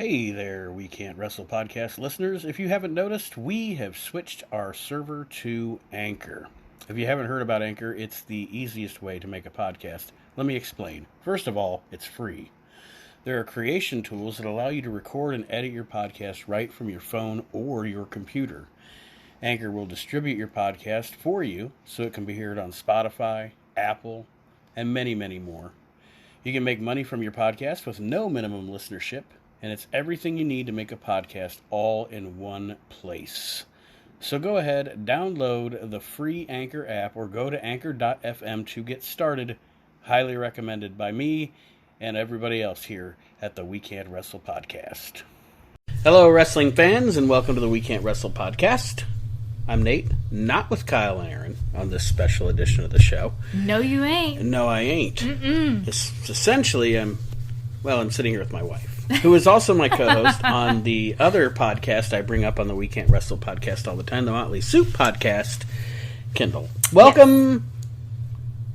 Hey there, We Can't Wrestle podcast listeners. If you haven't noticed, we have switched our server to Anchor. If you haven't heard about Anchor, it's the easiest way to make a podcast. Let me explain. First of all, it's free. There are creation tools that allow you to record and edit your podcast right from your phone or your computer. Anchor will distribute your podcast for you so it can be heard on Spotify, Apple, and many, many more. You can make money from your podcast with no minimum listenership, and it's everything you need to make a podcast all in one place. So go ahead, download the free Anchor app or go to anchor.fm to get started. Highly recommended by me and everybody else here at the We Can't Wrestle podcast. Hello, wrestling fans, and welcome to the We Can't Wrestle podcast. I'm Nate, not with Kyle and Aaron on this special edition of the show. No, you ain't. No, I ain't. Essentially, I'm sitting here with my wife, who is also my co-host on the other podcast I bring up on the We Can't Wrestle podcast all the time, the Motley Soup Podcast, Kindall. Welcome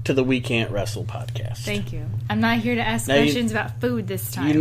to the We Can't Wrestle podcast. Thank you. I'm not here to ask questions about food this time. You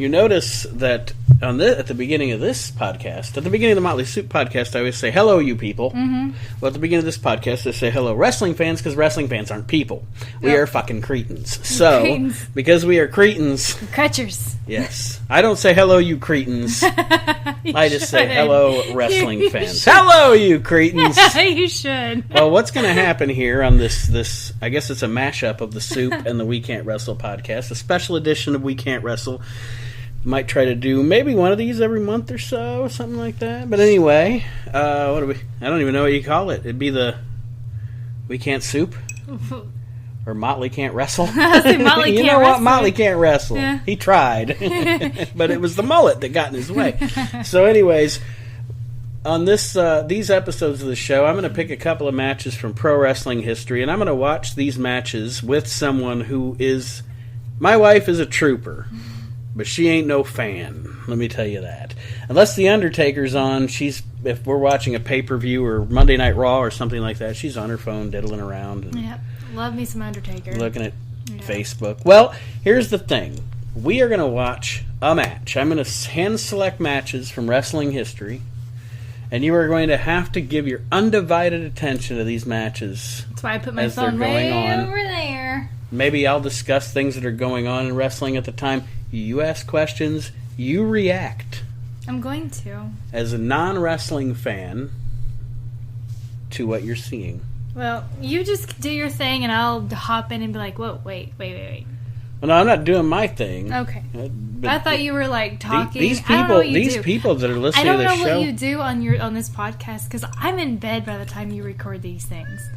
notice that at the beginning of this podcast, at the beginning of the Motley Soup podcast, I always say, hello, you people. Mm-hmm. Well, at the beginning of this podcast, I say, hello, wrestling fans, because wrestling fans aren't people. We are fucking cretins. So, cretins. Because we are cretins. Crutchers. Yes. I don't say, hello, you cretins. I just say, hello, wrestling fans. Hello, you cretins. You should. Well, what's going to happen here on this, I guess it's a mashup of the Soup and the We Can't Wrestle podcast, a special edition of We Can't Wrestle. Might try to do maybe one of these every month or so, something like that. But anyway, I don't even know what you call it. It'd be the We Can't Soup? Or Motley Can't Wrestle? Motley you can't know what? wrestle. Motley can't wrestle. Yeah. He tried. But it was the mullet that got in his way. So anyways, on these episodes of the show, I'm going to pick a couple of matches from pro wrestling history, and I'm going to watch these matches with someone who is... My wife is a trooper. But she ain't no fan, let me tell you that. Unless The Undertaker's on, if we're watching a pay-per-view or Monday Night Raw or something like that, she's on her phone diddling around. And yep, love me some Undertaker. Looking at Facebook. Well, here's the thing. We are going to watch a match. I'm going to hand-select matches from wrestling history, and you are going to have to give your undivided attention to these matches. That's why I put my phone way over there. Maybe I'll discuss things that are going on in wrestling at the time. You ask questions, you react. I'm going to. As a non-wrestling fan to what you're seeing. Well, you just do your thing and I'll hop in and be like, whoa, wait. Well, no, I'm not doing my thing. Okay. I thought you were like talking. These people that are listening to this show. I don't know what you do on this podcast because I'm in bed by the time you record these things.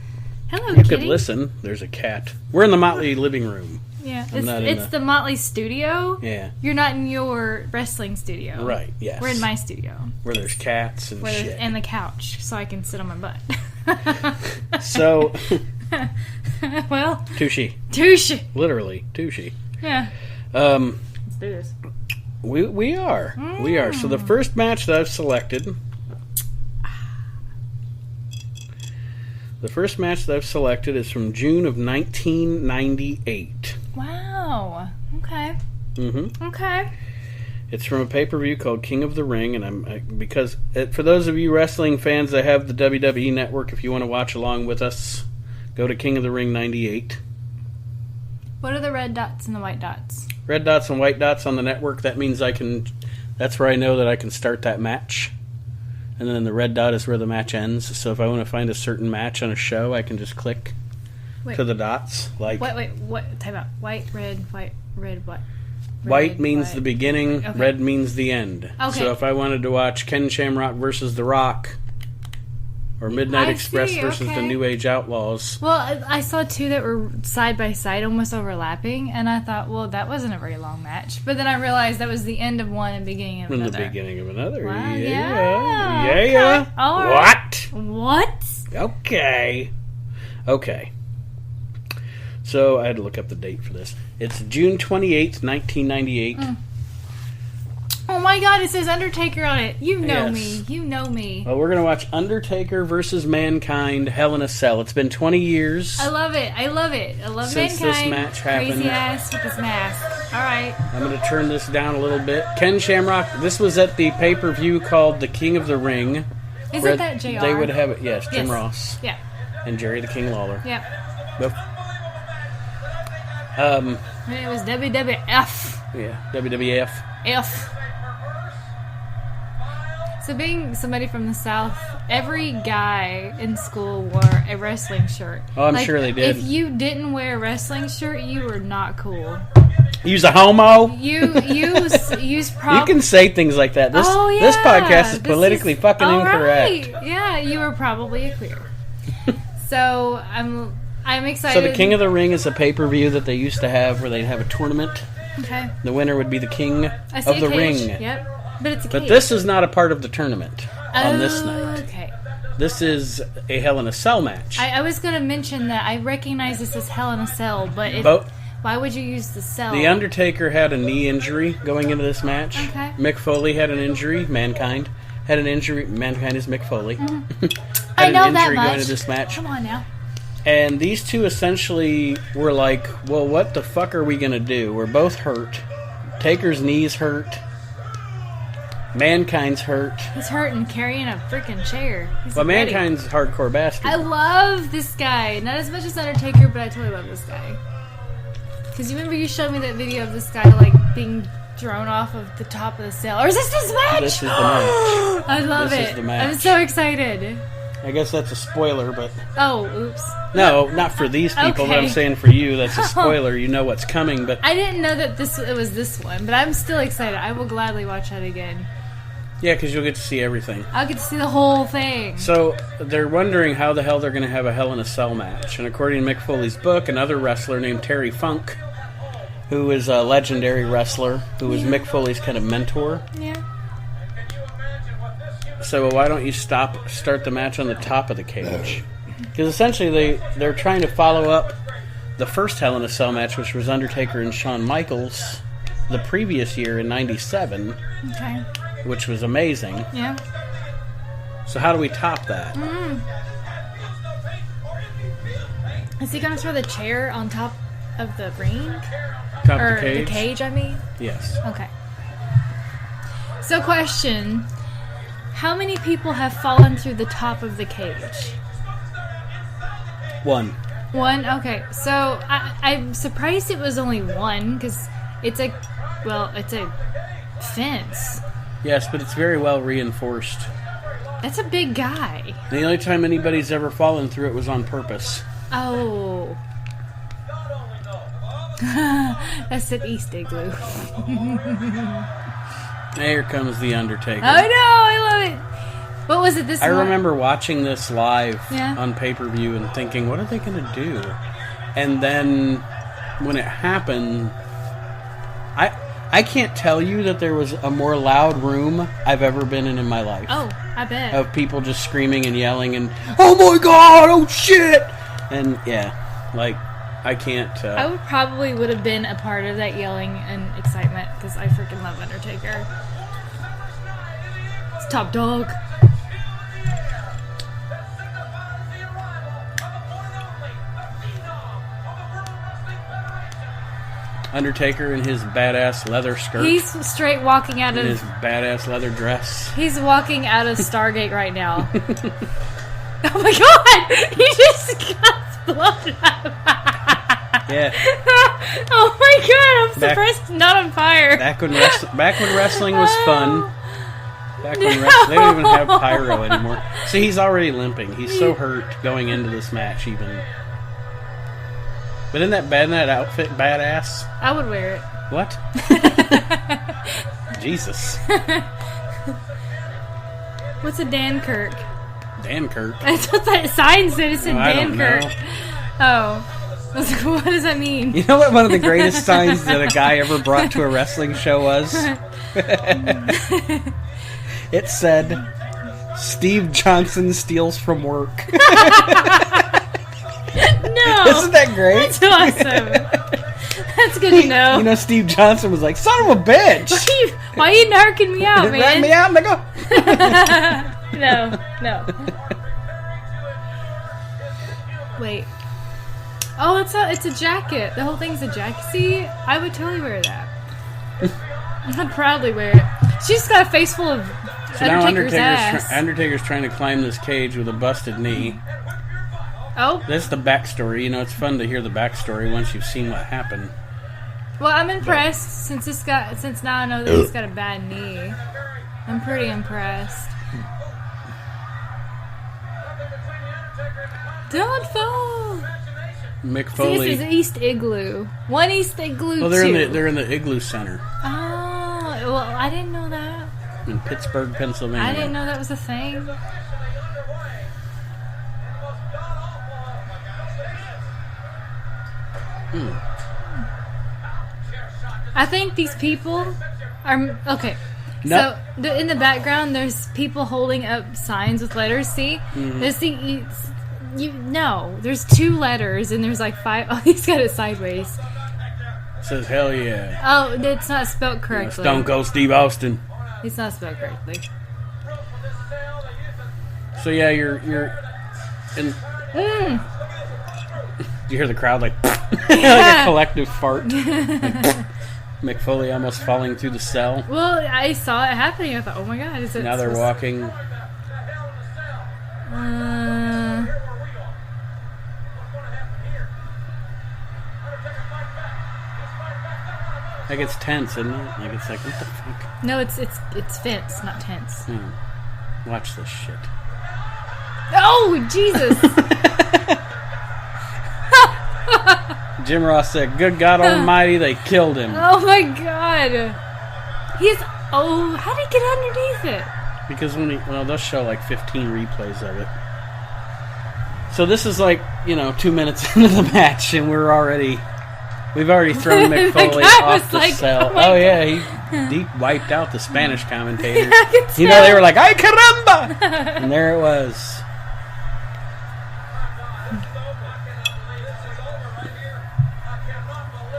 Hello, You kitty. could listen. There's a cat. We're in the Motley living room. Yeah, it's the Motley studio. Yeah. You're not in your wrestling studio. Right, yes. We're in my studio. Where there's cats and shit. And the couch, so I can sit on my butt. So. Well. Touche. Literally, touche. Yeah. Let's do this. We are. We are. So the first match that I've selected... The first match that I've selected is from June of 1998. Wow. Okay. Mm-hmm. Okay. It's from a pay-per-view called King of the Ring, and because for those of you wrestling fans that have the WWE Network, if you want to watch along with us, go to King of the Ring 98. What are the red dots and the white dots? Red dots and white dots on the network. That means that's where I know that I can start that match. And then the red dot is where the match ends. So if I want to find a certain match on a show, I can just click to the dots. Like what? Time out. White, red, white, red, what? White means the beginning. Okay. Red means the end. Okay. So if I wanted to watch Ken Shamrock versus The Rock, or Midnight Express versus the New Age Outlaws. Well, I saw two that were side by side, almost overlapping, and I thought, well, that wasn't a very long match. But then I realized that was the end of one and beginning of another. And the beginning of another. Wow, Yeah. Okay. All right. What? Okay. So I had to look up the date for this. It's June 28th, 1998. Oh my God, it says Undertaker on it. You know me. You know me. Well, we're going to watch Undertaker versus Mankind, Hell in a Cell. It's been 20 years. I love it. I love Mankind. Since this match happened. Crazy ass with his mask. All right. I'm going to turn this down a little bit. Ken Shamrock, this was at the pay-per-view called The King of the Ring. Isn't that JR? They would have it, yes, Jim Ross. Yeah. And Jerry the King Lawler. Yep. But, it was WWF. Yeah, WWF. F. So being somebody from the South, every guy in school wore a wrestling shirt. Oh, I'm sure they did. If you didn't wear a wrestling shirt, you were not cool. You's a homo? You can say things like that. This podcast is politically fucking incorrect. Right. Yeah, you were probably a queer. So I'm excited. So the King of the Ring is a pay-per-view that they used to have where they'd have a tournament. Okay. The winner would be the King of the Ring. Yep. But it's a cage. But this is not a part of the tournament on this night. Okay. This is a Hell in a Cell match. I was going to mention that I recognize this as Hell in a Cell, but why would you use the cell? The Undertaker had a knee injury going into this match. Okay. Mick Foley had an injury. Mankind had an injury. Mankind is Mick Foley. Mm-hmm. I know that much. Going into this match. Come on now. And these two essentially were like, well, what the fuck are we going to do? We're both hurt. Taker's knee's hurt. Mankind's hurt. He's hurting carrying a freaking chair. Well, Mankind's a hardcore bastard. I love this guy. Not as much as Undertaker, but I totally love this guy. Because you remember you showed me that video of this guy like being thrown off of the top of the cell. Or is this match? This is the match. I love it. This is the match. I'm so excited. I guess that's a spoiler, but... Oh, oops. No, not for these people, okay. But I'm saying for you, that's a spoiler. You know what's coming, but... I didn't know that it was this one, but I'm still excited. I will gladly watch that again. Yeah, because you'll get to see everything. I'll get to see the whole thing. So, they're wondering how the hell they're going to have a Hell in a Cell match. And according to Mick Foley's book, another wrestler named Terry Funk, who is a legendary wrestler, who was Mick Foley's kind of mentor. Yeah. So why don't you start the match on the top of the cage? Because essentially they're trying to follow up the first Hell in a Cell match, which was Undertaker and Shawn Michaels the previous year in '97. Okay. Which was amazing. Yeah. So how do we top that? Is he going to throw the chair on top of the ring? Top or of the cage? The cage, I mean? Yes. Okay. So question. How many people have fallen through the top of the cage? One. One? Okay. So I'm surprised it was only one, because it's a fence. Yes, but it's very well reinforced. That's a big guy. The only time anybody's ever fallen through it was on purpose. Oh. That's an East Igloo. Here comes the Undertaker. I know, I love it. What was it this I remember watching this live Yeah. on pay-per-view and thinking, what are they going to do? And then when it happened, I can't tell you that there was a more loud room I've ever been in my life. Oh, I bet. Of people just screaming and yelling and, oh my god, oh shit! And yeah, like, I can't... I would have been a part of that yelling and excitement because I freaking love Undertaker. It's top dog. Undertaker in his badass leather skirt. He's straight walking out in of... his badass leather dress. He's walking out of Stargate right now. Oh my god! He just got blown up. Yeah. Oh my god, I'm surprised not on fire. Back when wrestling was fun. Back when they don't even have pyro anymore. See, he's already limping. He's so hurt going into this match even. But isn't that outfit badass? I would wear it. What? Jesus. What's a Dankirk? Dankirk? That's what that sign said. It said Dankirk. I Oh. I was like, what does that mean? You know what one of the greatest signs that a guy ever brought to a wrestling show was? It said, Steve Johnson steals from work. No! Isn't that great? That's awesome. That's good to know. You know, Steve Johnson was like, son of a bitch! Why are you narking me out, man? Rat me out and I go... No. Wait. Oh, it's a jacket. The whole thing's a jacket. See, I would totally wear that. I'd proudly wear it. She's got a face full of Undertaker's ass. Undertaker's trying to climb this cage with a busted knee. Oh. That's the backstory. You know, it's fun to hear the backstory once you've seen what happened. Well, I'm impressed since now I know that he's got a bad knee. I'm pretty impressed. Don't fall. Mick Foley. See, this is East Igloo. One East Igloo. Well, they're in the Igloo Center. Oh, well, I didn't know that. In Pittsburgh, Pennsylvania. I didn't know that was a thing. I think these people are okay. No. So in the background, there's people holding up signs with letters. See, there's there's 2 letters and there's like 5. Oh, he's got it sideways. It says hell yeah. Oh, it's not spelled correctly. Stone Cold Steve Austin. It's not spelled correctly. So yeah, you're in. You hear the crowd like like a collective fart. Mick Foley almost falling through the cell. Well, I saw it happening. I thought, oh my god, is it? Now they're walking. Like it's tense, isn't it? Like it's like what the fuck? No, it's Vince, not tense. Watch this shit. Oh Jesus! Jim Ross said, "Good God Almighty, they killed him." Oh my God! How did he get underneath it? Because they'll show like 15 replays of it. So this is like 2 minutes into the match, and we've already thrown Mick Foley off the cell. Oh yeah, he wiped out the Spanish commentators. Yeah, they were like, "Ay caramba!" And there it was.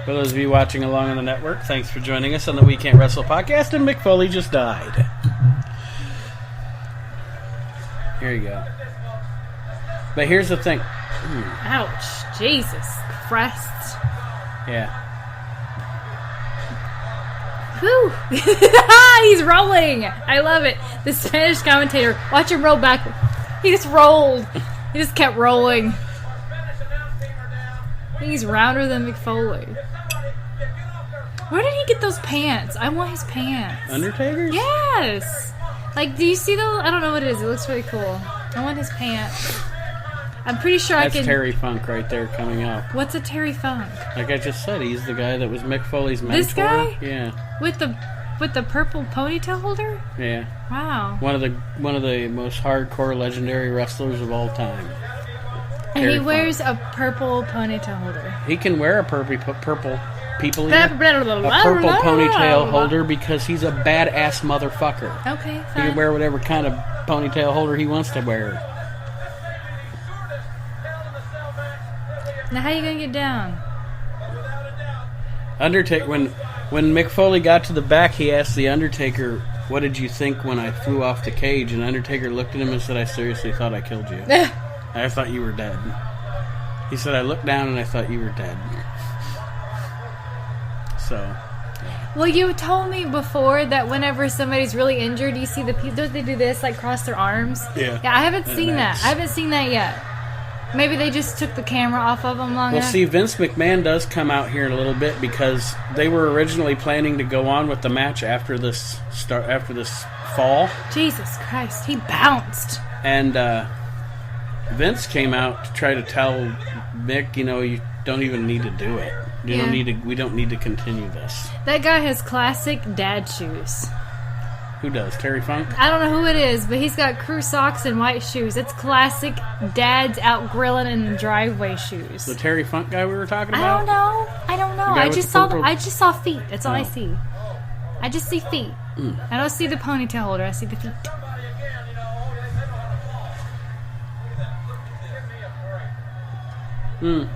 For those of you watching along on the network, thanks for joining us on the We Can't Wrestle podcast, and Mick Foley just died. Here you go. But here's the thing. Ouch. Jesus Christ. Yeah. Whew. He's rolling. I love it. The Spanish commentator, watch him roll back. He just rolled. He just kept rolling. I think he's rounder than Mick Foley. Where did he get those pants? I want his pants. Undertaker's? Yes. Like, do you see those? I don't know what it is. It looks really cool. I want his pants. I'm pretty sure That's I can. Terry Funk right there coming up. What's a Terry Funk? Like I just said, he's the guy that was Mick Foley's mentor. This guy? Yeah. With the purple ponytail holder? Yeah. Wow. One of the most hardcore legendary wrestlers of all time. And Terry he wears Funk. a purple ponytail holder. He can wear a purple ponytail holder because he's a badass motherfucker. Okay, fine. He can wear whatever kind of ponytail holder he wants to wear. Now how are you gonna get down? Undertaker, when Mick Foley got to the back, he asked the Undertaker, "What did you think when I flew off the cage?" And Undertaker looked at him and said, "I seriously thought I killed you. I thought you were dead." He said, "I looked down and I thought you were dead." So. Well, you told me before that whenever somebody's really injured, you see the people, don't they do this, like cross their arms? Yeah. Yeah, I haven't seen that. I haven't seen that yet. Maybe they just took the camera off of them long enough. Well, see, Vince McMahon does come out here in a little bit because they were originally planning to go on with the match after this fall. Jesus Christ, he bounced. And Vince came out to try to tell Mick, you don't even need to do it. We don't need to continue this. That guy has classic dad shoes. Who does? Terry Funk? I don't know who it is, but he's got crew socks and white shoes. It's classic dad's out grilling in the driveway shoes. The Terry Funk guy we were talking about? I don't know. I just saw feet. That's all I see. I just see feet. I don't see the ponytail holder. I see the feet.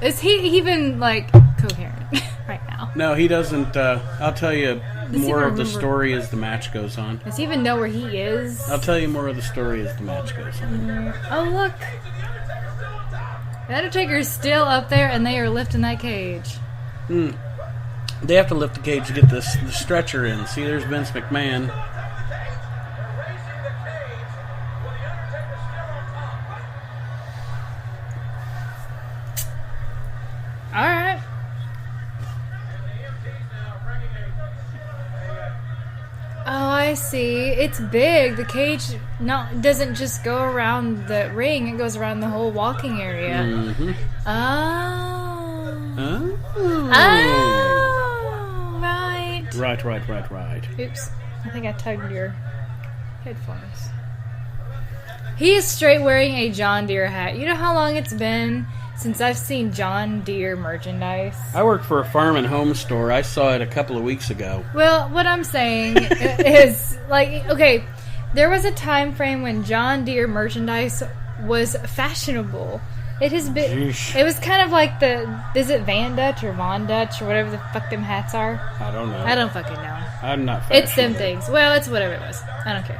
Is he even coherent right now? No, he doesn't. I'll tell you more of the story as the match goes on. Does he even know where he is? I'll tell you more of the story as the match goes on. Oh, look. The Undertaker's still up there, and they are lifting that cage. They have to lift the cage to get the stretcher in. See, there's Vince McMahon. All right. Oh, I see. It's big. The cage doesn't just go around the ring. It goes around the whole walking area. Mm-hmm. Oh. Right. Right. Oops. I think I tugged your headphones. He is straight wearing a John Deere hat. You know how long it's been since I've seen John Deere merchandise? I work for a farm and home store. I saw it a couple of weeks ago. Well, what I'm saying is, like, okay, there was a time frame when John Deere merchandise was fashionable. It has been. Sheesh. It was kind of like is it Van Dutch or Von Dutch or whatever the fuck them hats are? I don't know. I don't fucking know. I'm not fashionable. It's them things. Well, it's whatever it was. I don't care.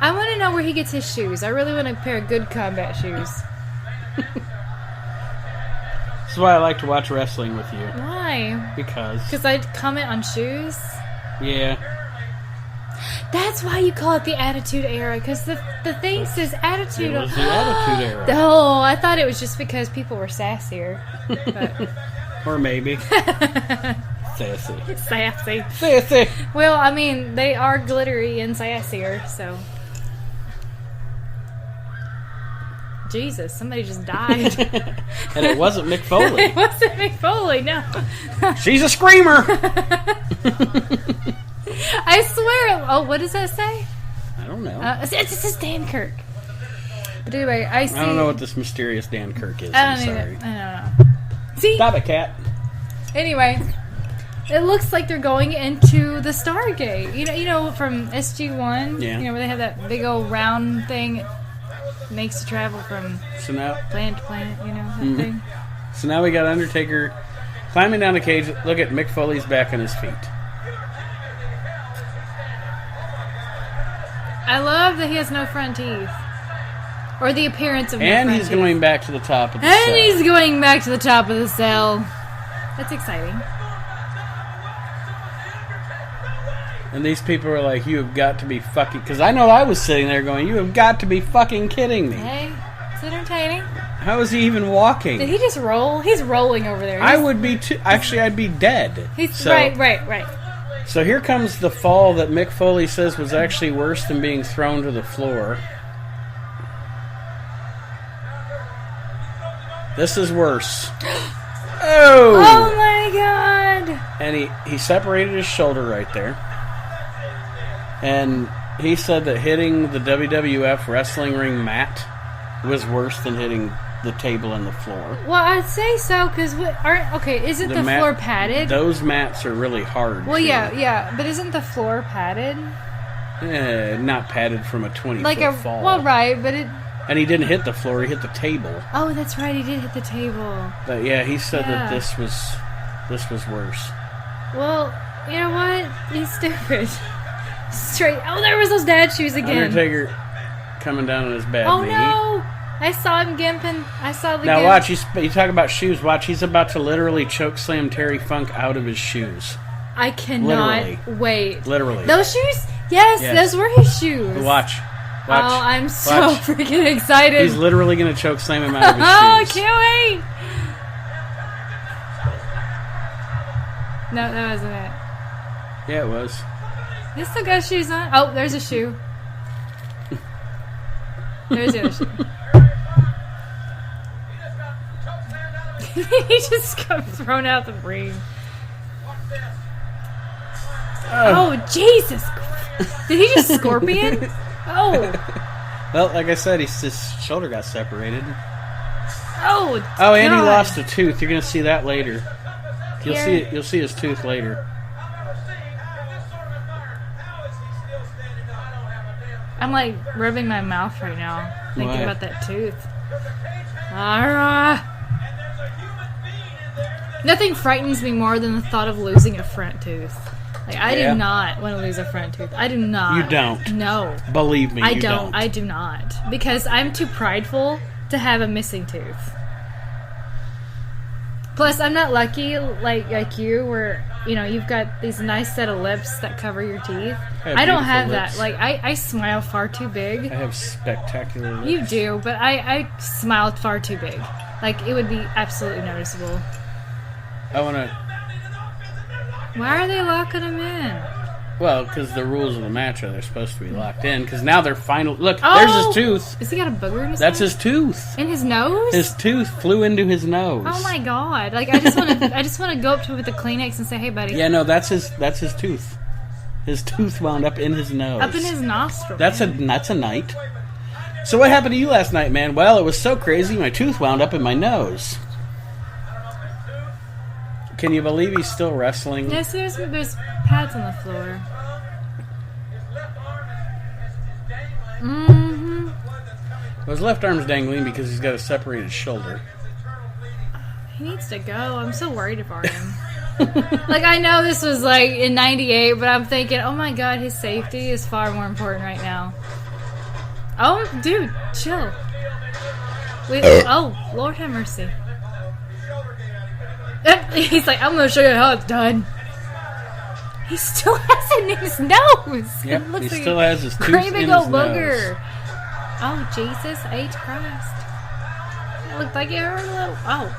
I want to know where he gets his shoes. I really want a pair of good combat shoes. That's why I like to watch wrestling with you. Why? Because I comment on shoes? Yeah. That's why you call it the Attitude Era, because the thing says Attitude. It was the Attitude Era. Oh, I thought it was just because people were sassier. But. Or maybe. Sassy. Sassy. Well, I mean, they are glittery and sassier, so. Jesus, somebody just died. And it wasn't Mick Foley. It wasn't Mick Foley, no. She's a screamer! I swear. Oh, what does that say? I don't know. It says Dan Kirk. But anyway, I don't know what this mysterious Dan Kirk is. I I'm sorry. don't know. See? Stop it, cat. Anyway, it looks like they're going into the Stargate. You know from SG-1? Yeah. You know, where they have that big old round thing. It makes you travel from planet to planet, you know, that thing. So now we got Undertaker climbing down the cage. Look at Mick Foley's back on his feet. I love that he has no front teeth. Or the appearance of no and front he's teeth. going back to the top of the And cell. he's going back to the top of the cell. That's exciting. And these people are like, you have got to be fucking... Because I know I was sitting there going, you have got to be fucking kidding me. Hey, it's entertaining. How is he even walking? Did he just roll? He's rolling over there. I would be too... Actually, I'd be dead. Right. So here comes the fall that Mick Foley says was actually worse than being thrown to the floor. This is worse. Oh! Oh my god! And he separated his shoulder right there. And he said that hitting the WWF wrestling ring mat was worse than hitting the table and the floor. Well, I'd say so, because isn't the floor padded? Those mats are really hard. Well, yeah, but isn't the floor padded? Not padded from a 20-foot fall. Well, right, but it... And he didn't hit the floor, he hit the table. Oh, that's right, he did hit the table. But yeah, he said that this was worse. Well, you know what? He's stupid. Straight. Oh, there was those dad shoes again. Undertaker coming down on his bad knee. Oh no! I saw him gimping. I saw the. Now watch. You talk about shoes. Watch. He's about to literally choke slam Terry Funk out of his shoes. I cannot literally. wait. Literally. Those shoes? Yes, those were his shoes. Watch. Oh, I'm so freaking excited. He's literally going to choke slam him out of his shoes. Oh, I shoes. can't wait. No, that wasn't it. Yeah, it was. He still got shoes on. Oh, there's a shoe. There's the other shoe. He just got thrown out the ring. Oh, Jesus. Did he just scorpion? Oh. Well, like I said, his shoulder got separated. Oh, and he lost a tooth. You're going to see that later. You'll see his tooth later. I'm like rubbing my mouth right now, thinking about that tooth. Nothing frightens me more than the thought of losing a front tooth. Like, I do not want to lose a front tooth. I do not. You don't? No. Believe me, you don't. I do not. Because I'm too prideful to have a missing tooth. Plus, I'm not lucky like you, where, you know, you've got these nice set of lips that cover your teeth. I don't have that. Like, I smile far too big. I have spectacular lips. You do, but I smile far too big. Like, it would be absolutely noticeable. I want to... Why are they locking them in? Well, because the rules of the match are they're supposed to be locked in. Because now they're finally... Look, there's his tooth. Has he got a booger in his That's nose? his tooth. In his nose? His tooth flew into his nose. Oh my god! Like, I just want to go up to him with a Kleenex and say, "Hey, buddy." Yeah, no, that's his tooth. His tooth wound up in his nose. Up in his nostril. That's a night. So what happened to you last night, man? Well, it was so crazy, my tooth wound up in my nose. Can you believe he's still wrestling? Yes, there's pads on the floor. Mm-hmm. Well, his left arm's dangling because he's got a separated shoulder. He needs to go. I'm so worried about him. Like, I know this was like in '98, but I'm thinking, oh my god, his safety is far more important right now. Oh, dude, chill. Oh, Lord have mercy. He's like, I'm going to show you how it's done. He still has it in his nose. Yep, he still has his tooth great in big his old nose. booger. Oh, Jesus H. Christ. It looked like it hurt a little. Oh.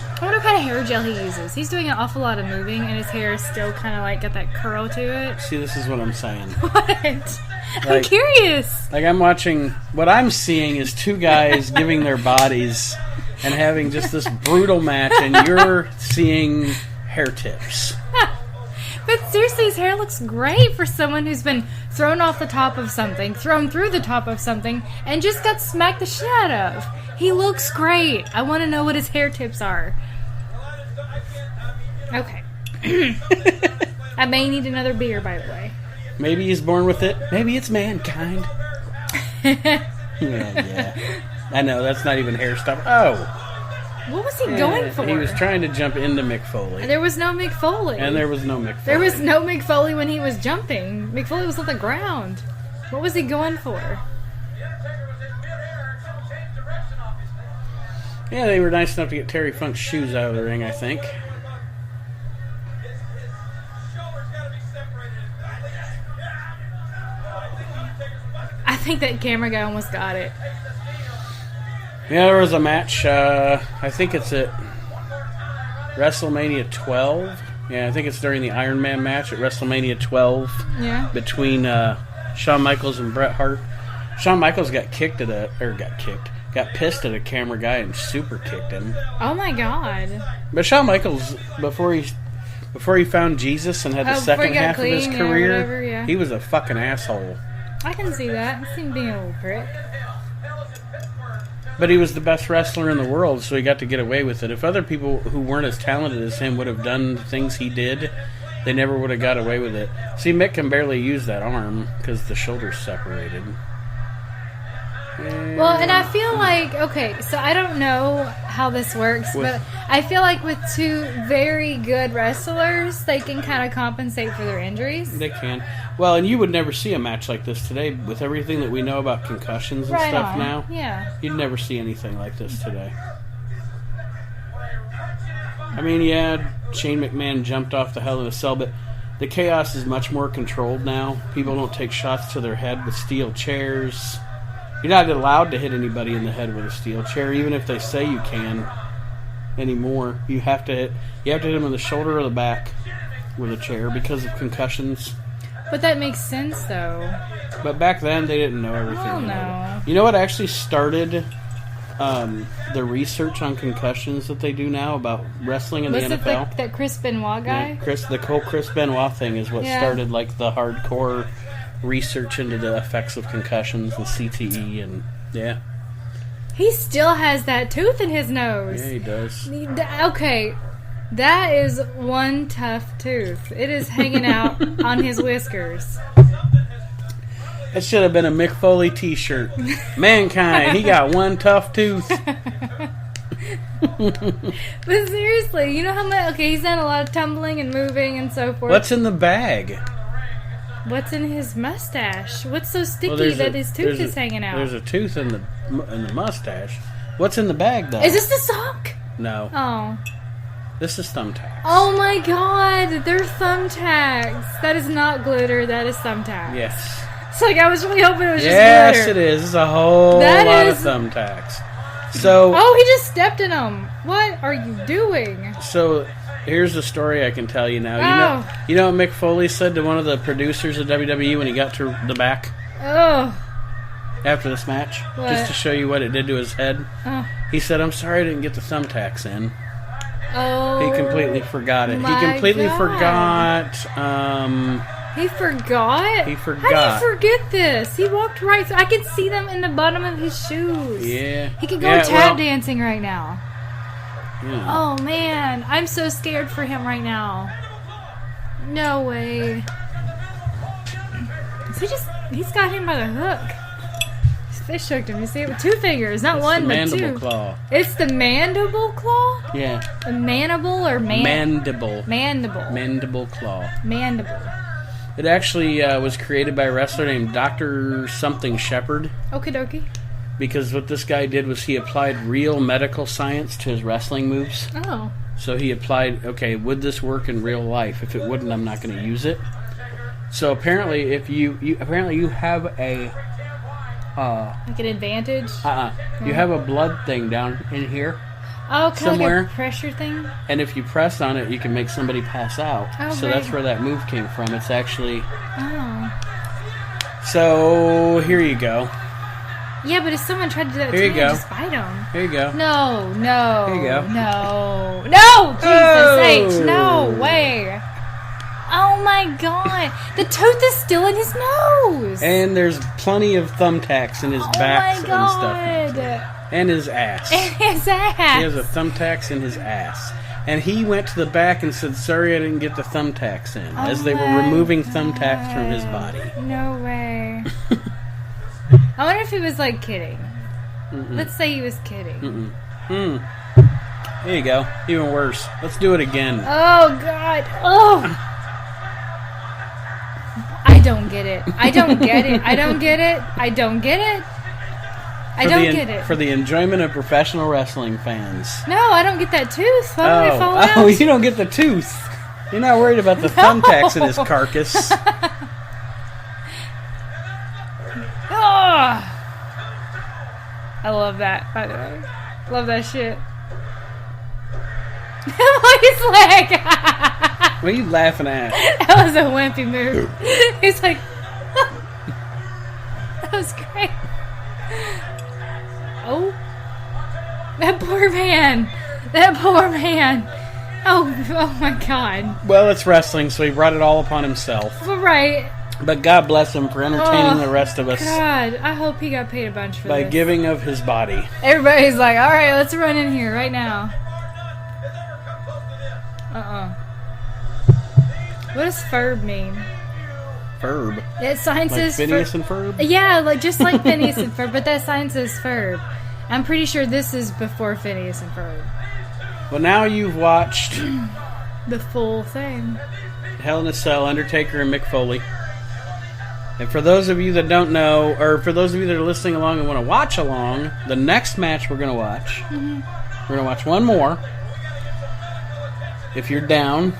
I wonder what kind of hair gel he uses. He's doing an awful lot of moving, and his hair is still kind of like got that curl to it. See, this is what I'm saying. What? I'm curious. Like, I'm watching... What I'm seeing is two guys giving their bodies and having just this brutal match, and you're seeing hair tips. But seriously, his hair looks great for someone who's been thrown off the top of something, thrown through the top of something, and just got smacked the shit out of. He looks great. I want to know what his hair tips are. Okay. I may need another beer, by the way. Maybe he's born with it. Maybe it's mankind. Yeah. I know, that's not even hair stuff. Oh. What was he going for? He was trying to jump into Mick Foley. There was no Mick Foley. And there was no Mick Foley. There was no Mick Foley when he was jumping. Mick Foley was on the ground. What was he going for? Yeah, they were nice enough to get Terry Funk's shoes out of the ring, I think. I think that camera guy almost got it. Yeah, there was a match. I think it's at WrestleMania 12. Yeah, I think it's during the Iron Man match at WrestleMania 12. Yeah. Between Shawn Michaels and Bret Hart. Shawn Michaels got pissed at a camera guy and super kicked him. Oh my god. But Shawn Michaels, before he found Jesus and had the second half of his career, whatever, he was a fucking asshole. I can see that. He seemed being a little prick. But he was the best wrestler in the world, so he got to get away with it. If other people who weren't as talented as him would have done things he did, they never would have got away with it. See, Mick can barely use that arm because the shoulder's separated. Well, and I feel like, okay, so I don't know how this works, but I feel like with two very good wrestlers, they can kind of compensate for their injuries. They can. Well, and you would never see a match like this today with everything that we know about concussions and stuff now. Yeah. You'd never see anything like this today. I mean, yeah, Shane McMahon jumped off the Hell in a Cell, but the chaos is much more controlled now. People don't take shots to their head with steel chairs. You're not allowed to hit anybody in the head with a steel chair, even if they say you can anymore. You have to hit them in the shoulder or the back with a chair because of concussions. But that makes sense, though. But back then, they didn't know everything. Well, no. You know what actually started the research on concussions that they do now about wrestling in the NFL? Was it that Chris Benoit guy? Yeah, the whole Chris Benoit thing is what started like the hardcore research into the effects of concussions and CTE and yeah. He still has that tooth in his nose. Yeah, he does. Okay, that is one tough tooth. It is hanging out on his whiskers. That should have been a Mick Foley t-shirt. Mankind, he got one tough tooth. But seriously, you know how much... Okay, he's done a lot of tumbling and moving and so forth. What's in the bag? What's in his mustache? What's so sticky that his tooth is hanging out? There's a tooth in the mustache. What's in the bag, though? Is this the sock? No. Oh. This is thumbtacks. Oh my god, they're thumbtacks. That is not glitter, that is thumbtacks. Yes. It's like I was really hoping it was just glitter. Yes, it is. It's a whole lot of thumbtacks. So. Oh, he just stepped in them. What are you doing? So, here's the story I can tell you now. You know what Mick Foley said to one of the producers of WWE when he got to the back? Oh. After this match? What? Just to show you what it did to his head. Oh. He said, I'm sorry I didn't get the thumbtacks in. Oh. He completely forgot it. My He completely God. forgot. He forgot? He forgot. How do you forget this? He walked right through. I can see them in the bottom of his shoes. Yeah. He could go tap dancing right now. Yeah. Oh, man. I'm so scared for him right now. No way. So he's got him by the hook. Fish hooked him. You see it with 2 fingers, not one, the but mandible 2. claw. It's the mandible claw? Yeah. The mandible or Mandible. Mandible. Mandible claw. Mandible. It actually was created by a wrestler named Dr. Something Shepherd. Okie dokie. Because what this guy did was he applied real medical science to his wrestling moves. Oh. So he applied, okay, would this work in real life? If it wouldn't, I'm not going to use it. So apparently, if you have a Like an advantage? you have a blood thing down in here. Oh, kind somewhere. of like a pressure thing? And if you press on it, you can make somebody pass out. Oh, so right. that's where that move came from. It's actually... Oh. So, here you go. Yeah, but if someone tried to do that Here to you me, go. I'd just bite them. Here you go. No. Here you go. No, Jesus H, no way. Oh my god. The tooth is still in his nose. And there's plenty of thumbtacks in his backs and stuff. And his ass. And his ass. He has a thumbtacks in his ass. And he went to the back and said, sorry I didn't get the thumbtacks in. As they were removing thumbtacks from his body. No way. I wonder if he was like kidding. Let's say he was kidding. There you go. Even worse. Let's do it again. Oh god. Oh. I don't get it. I don't get it. I don't get it. I don't get it. I don't get it. For the enjoyment of professional wrestling fans. No, I don't get that tooth. Why would it fall out? Oh, you don't get the tooth. You're not worried about the thumbtacks in his carcass. Oh. I love that, by the way. Love that shit. His leg. What are you laughing at? That was a wimpy move. He's like, that was great. Oh, that poor man. That poor man. Oh my God. Well, it's wrestling, so he brought it all upon himself. Right. But God bless him for entertaining the rest of us. God, I hope he got paid a bunch for by this. giving of his body. Everybody's like, all right, let's run in here right now. What does Ferb mean? Ferb. That sign Like says Phineas and Ferb? Yeah, like just like Phineas and Ferb, but that sign says Ferb. I'm pretty sure this is before Phineas and Ferb. Well, now you've watched The full thing. Hell in a Cell, Undertaker and Mick Foley. And for those of you that don't know, or for those of you that are listening along and want to watch along, the next match we're going to watch, we're going to watch one more. If you're down.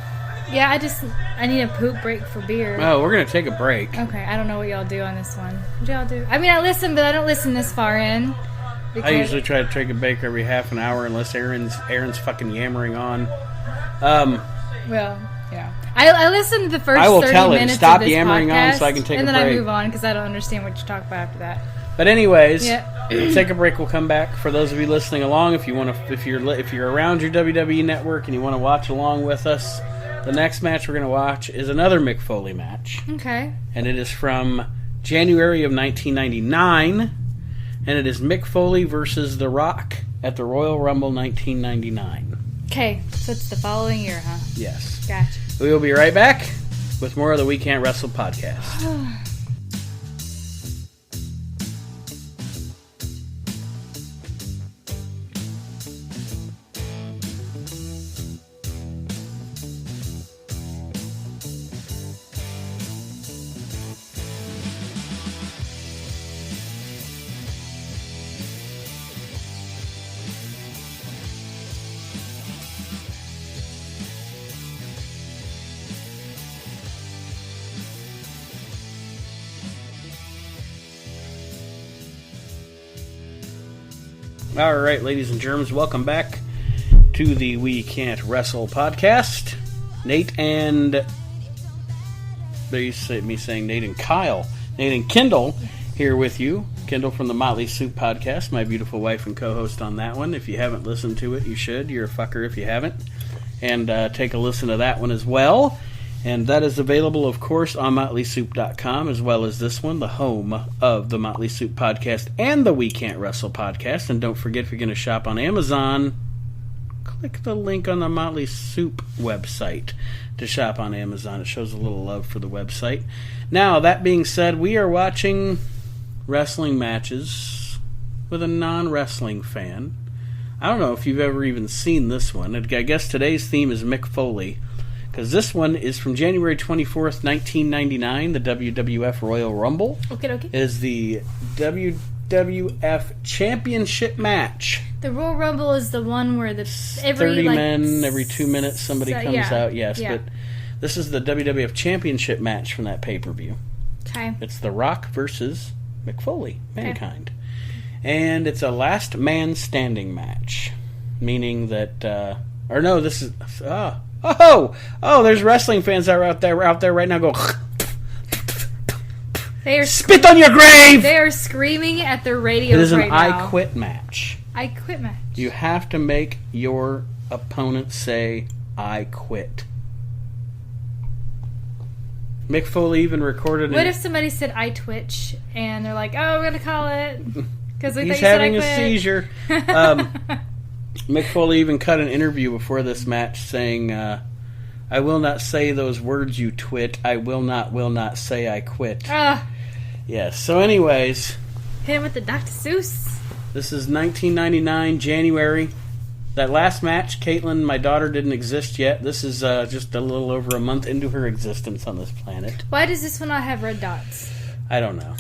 Yeah, I need a poop break for beer. Oh, we're going to take a break. Okay, I don't know what y'all do on this one. What y'all do? I mean, I listen, but I don't listen this far in. I usually try to take a break every half an hour unless Aaron's fucking yammering on. Well, yeah. I listened to the first 30 minutes I will tell him, stop of this yammering podcast, on so I can take a and then break. I move on because I don't understand what you talk about after that. But anyways, Yeah. take a break. We'll come back. For those of you listening along, if you're around your WWE network and you want to watch along with us, the next match we're going to watch is another Mick Foley match. Okay. And it is from January of 1999. And it is Mick Foley versus The Rock at the Royal Rumble 1999. Okay, so it's the following year, huh? Yes. Gotcha. We will be right back with more of the We Can't Wrestle podcast. All right, ladies and germs, welcome back to the We Can't Wrestle podcast. Nate and... They say me saying Nate and Kyle. Nate and Kindall here with you. Kindall from the Motley Soup Podcast, my beautiful wife and co-host on that one. If you haven't listened to it, you should. You're a fucker if you haven't. And take a listen to that one as well. And that is available, of course, on MotleySoup.com, as well as this one, the home of the Motley Soup Podcast and the We Can't Wrestle Podcast. And don't forget, if you're going to shop on Amazon, click the link on the Motley Soup website to shop on Amazon. It shows a little love for the website. Now, that being said, we are watching wrestling matches with a non-wrestling fan. I don't know if you've ever even seen this one. I guess today's theme is Mick Foley, because this one is from January 24th, 1999, the WWF Royal Rumble. Okay. Is the WWF Championship match. The Royal Rumble is the one where every 30 men, every 2 minutes somebody comes out. Yes, but this is the WWF Championship match from that pay-per-view. Okay. It's The Rock versus Mick Foley, Mankind. And it's a last man standing match, meaning that, this is, there's wrestling fans that are out there right now go, they are spit on your grave! They are screaming at their radios right now. It is an I quit match. I quit match. You have to make your opponent say, I quit. Mick Foley even recorded What if somebody said I twitch and they're like, oh, we're going to call it because he's having a seizure. Mick Foley even cut an interview before this match saying, I will not say those words, you twit. I will not say I quit. Yes, so anyways. Hit him with the Dr. Seuss. This is 1999, January. That last match, Caitlin, my daughter, didn't exist yet. This is just a little over a month into her existence on this planet. Why does this one not have red dots? I don't know.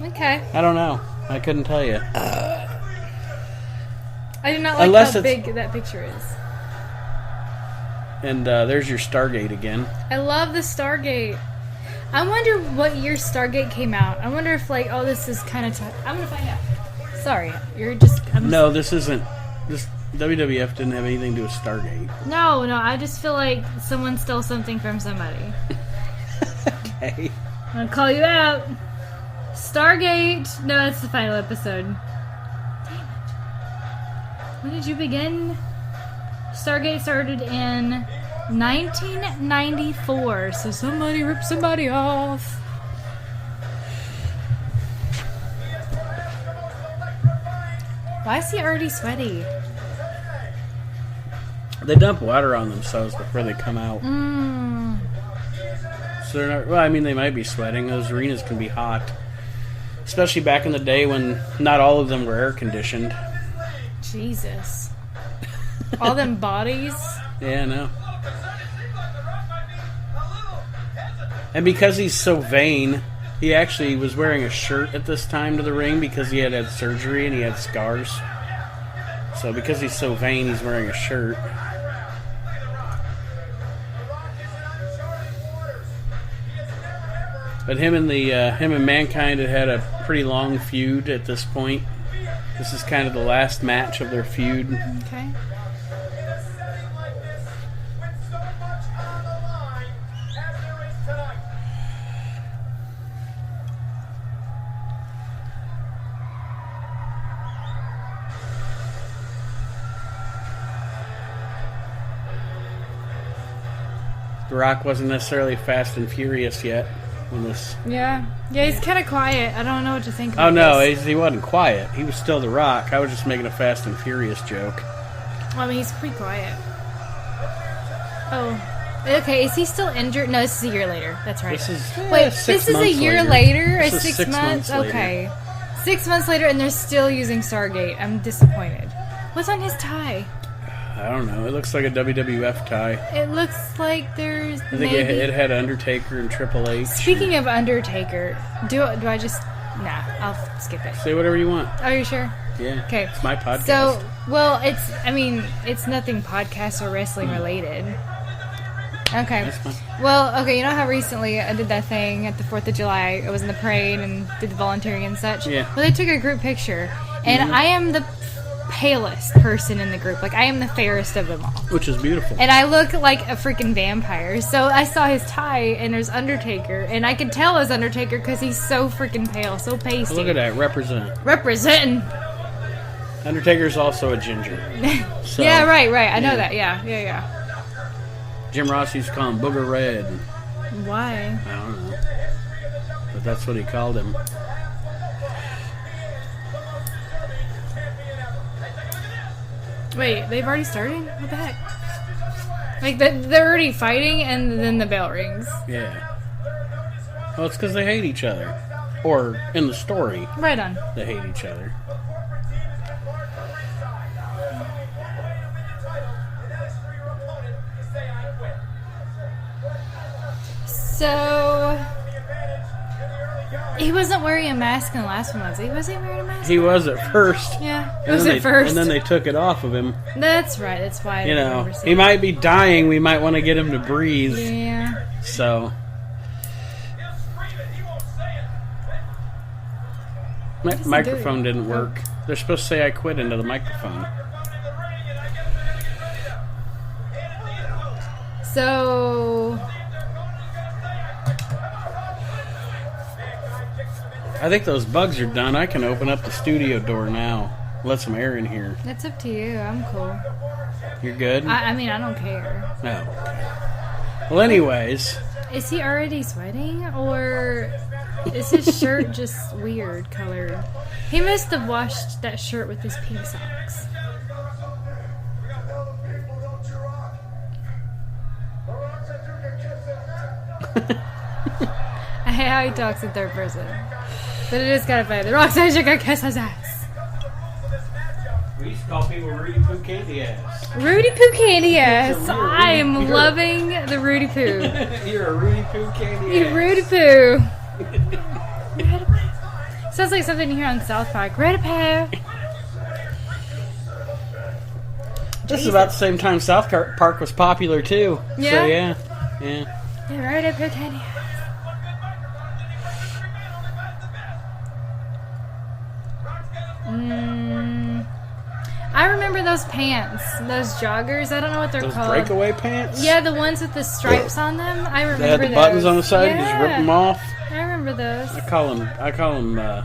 Okay. I don't know. I couldn't tell you. I do not like how big that picture is. And there's your Stargate again. I love the Stargate. I wonder what year Stargate came out. I wonder if, this is kind of... I'm going to find out. Sorry, No, this isn't... This WWF didn't have anything to do with Stargate. No, I just feel like someone stole something from somebody. Okay. I'm going to call you out. Stargate... No, that's the final episode. Damn it. When did you begin? Stargate started in 1994, so somebody ripped somebody off. Why is he already sweaty? They dump water on themselves before they come out. So they're not... Well, I mean, they might be sweating. Those arenas can be hot. Especially back in the day when not all of them were air-conditioned. Jesus. All them bodies? Yeah, I know. And because he's so vain, he actually was wearing a shirt at this time to the ring because he had surgery and he had scars. So because he's so vain, he's wearing a shirt. But him and Mankind had a pretty long feud at this point. This is kind of the last match of their feud. Okay. The Rock wasn't necessarily fast and furious yet when this... Yeah, he's kind of quiet. I don't know what to think about he wasn't quiet. He was still The Rock. I was just making a Fast and Furious joke. Well, I mean, he's pretty quiet. Oh. Okay, is he still injured? No, this is a year later. That's right. This is a year later? Or 6 months? Okay. 6 months later, and they're still using Stargate. I'm disappointed. What's on his tie? I don't know. It looks like a WWF tie. It looks like there's. I think it had Undertaker and Triple H. Speaking of Undertaker, do I just? Nah, I'll skip it. Say whatever you want. Are you sure? Yeah. Okay. It's my podcast. So, it's nothing podcast or wrestling related. Okay. That's fine. Well, okay, you know how recently I did that thing at the 4th of July? I was in the parade and did the volunteering and such? Yeah. Well, they took a group picture, and I am the palest person in the group. Like, I am the fairest of them all. Which is beautiful. And I look like a freaking vampire. So I saw his tie, and there's Undertaker, and I could tell it was Undertaker because he's so freaking pale, so pasty. Look at that, representing. Undertaker's also a ginger. So, yeah, right. I know that. Yeah. Jim Ross used to call him Booger Red. Why? I don't know. But that's what he called him. Wait, they've already started? What the heck? Like, they're already fighting, and then the bell rings. Yeah. Well, it's because they hate each other. Or, in the story, Right on. they hate each other. So, he wasn't wearing a mask in the last one, was he? Was he wearing a mask? He was at first. Yeah, And was then at first. And then they took it off of him. That's right, that's why I You know, remember he seeing might be dying. We might want to get him to breathe. it. Yeah. So. My does he microphone do? didn't work. They're supposed to say I quit into the microphone. So, I think those bugs are done. I can open up the studio door now. Let some air in here. that's up to you. I'm cool. You're good? I mean, I don't care. No. Well, anyways. Is he already sweating, or is his shirt just weird color? He must have washed that shirt with his pink socks. I hate how he talks in third person. But it is kind of funny. The Rock says you can kiss his ass. We used to call people Rudy Poo Candy Ass. Rudy Poo Candy ass. You're a I am Rudy- loving the Rudy Poo. You're a Rudy Poo Candy You Ass. Rudy Poo. Sounds like something you hear on South Park. Rudy Poo. This is about the same time South Park was popular, too. Yeah? So, yeah. Rudy Poo Candy ass. I remember those pants, those joggers. I don't know what they're Those called. breakaway pants? Yeah, the ones with the stripes on them. I remember They had the those. buttons on the side. Yeah, You just rip them off. I remember those. I call them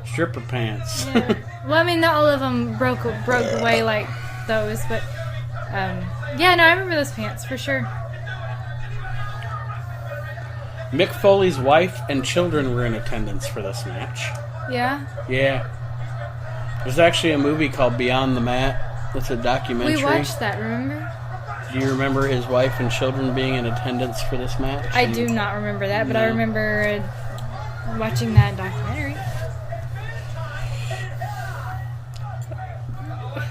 stripper pants. Yeah. Well, I mean, not all of them broke away like those, but yeah, no, I remember those pants for sure. Mick Foley's wife and children were in attendance for this match. Yeah, Yeah. There's actually a movie called Beyond the Mat. It's a documentary. we watched that. Remember? Do you remember his wife and children being in attendance for this match? I do not remember that, but I No. remember watching that documentary.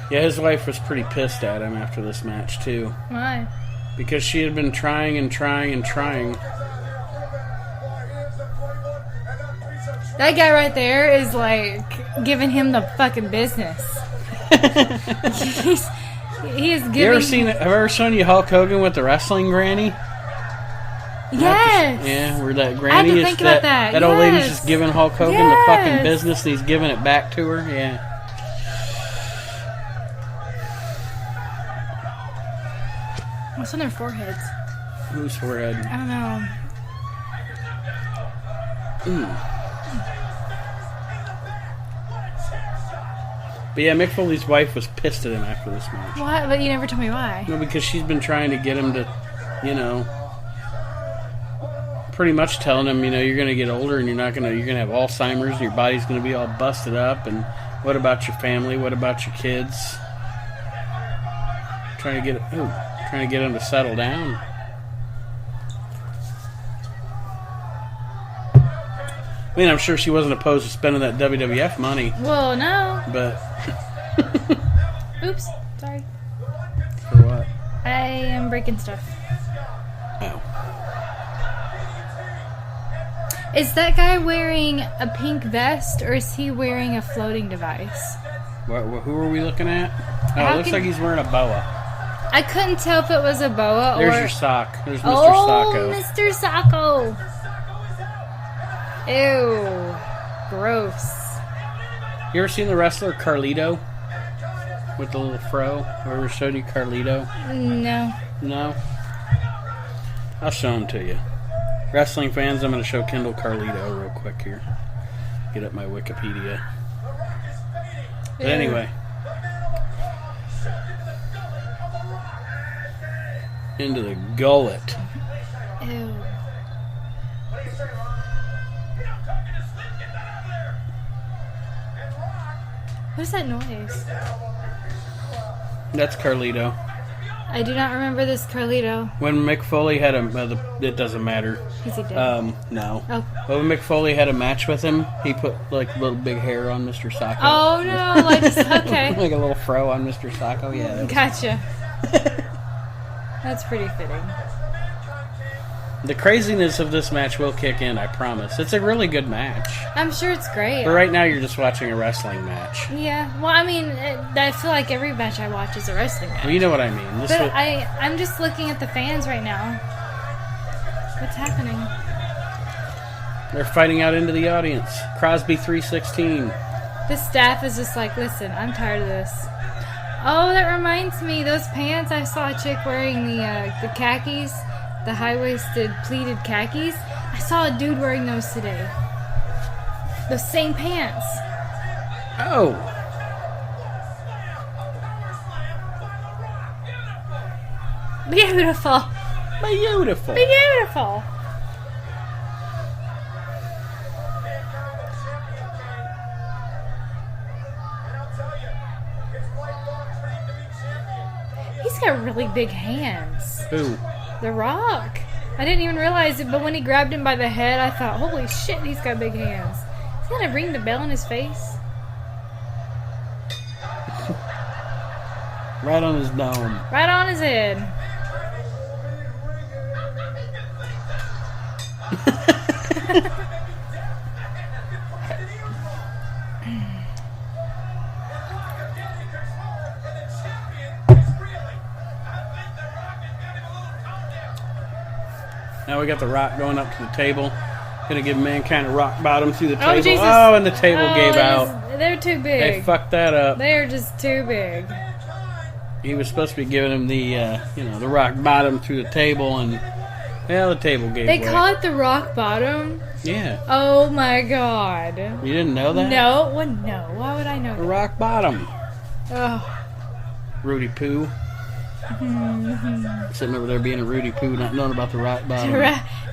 Yeah, his wife was pretty pissed at him after this match, too. Why? Because she had been trying and trying and trying. That guy right there is like giving him the fucking business. He is giving. Have I ever shown you Hulk Hogan with the wrestling granny? Yes. Yeah, where that I granny had to is think about that. That old lady's Yes. just giving Hulk Hogan the Yes. fucking business and he's giving it back to her. Yeah. What's on their foreheads? Whose forehead? I don't know. But yeah, Mick Foley's wife was pissed at him after this match. What? But you never told me why. No, because she's been trying to get him to, pretty much telling him, you're going to get older and you're going to have Alzheimer's and your body's going to be all busted up. And what about your family? What about your kids? Trying to get him to settle down. I mean, I'm sure she wasn't opposed to spending that WWF money, Well, no. but Oops. Sorry. for what? I am breaking stuff. Oh. Is that guy wearing a pink vest, or is he wearing a floating device? Who are we looking at? Oh, How it looks can- like he's wearing a boa. I couldn't tell if it was a boa or... There's your sock. There's Mr. Oh, Sacco. Mr. Sacco. Ew. Gross. You ever seen the wrestler Carlito? With the little fro? Ever showed you Carlito? No. No? I'll show him to you. Wrestling fans, I'm going to show Kindall Carlito real quick here. Get up my Wikipedia. But anyway. Into the gullet. Ew. What is that noise? That's Carlito. I do not remember this Carlito. When Mick Foley had it doesn't matter. Is he dead? No. Oh. When Mick Foley had a match with him, he put like little big hair on Mr. Sacco. Oh no! Okay. Like a little fro on Mr. Sacco. Yeah. Gotcha. That's pretty fitting. The craziness of this match will kick in, I promise. It's a really good match. I'm sure it's great. But right now you're just watching a wrestling match. Yeah. Well, I mean, I feel like every match I watch is a wrestling match. Well, you know what I mean. But I'm just looking at the fans right now. What's happening? They're fighting out into the audience. Crosby 316. The staff is just like, listen, I'm tired of this. Oh, that reminds me, those pants. I saw a chick wearing the khakis, the high-waisted pleated khakis. I saw a dude wearing those today. Those same pants. Oh. Beautiful. Beautiful. Beautiful. He's got really big hands. Who? The Rock. I didn't even realize it, but when he grabbed him by the head, I thought, holy shit, he's got big hands. He's got a ring the bell in his face. Right on his dome. Right on his head. Now we got the Rock going up to the table. Gonna give Mankind a rock bottom through the table. Oh, Jesus. Oh, and the table gave out. They're too big. They fucked that up. They're just too big. He was supposed to be giving him the, the rock bottom through the table, and the table gave They way. call it the rock bottom? Yeah. Oh my god. You didn't know that? No. Well, no. Why would I know The that? rock bottom. Oh. Rudy Poo. Sitting over there being a Rudy Poo, not knowing about the rock bottom.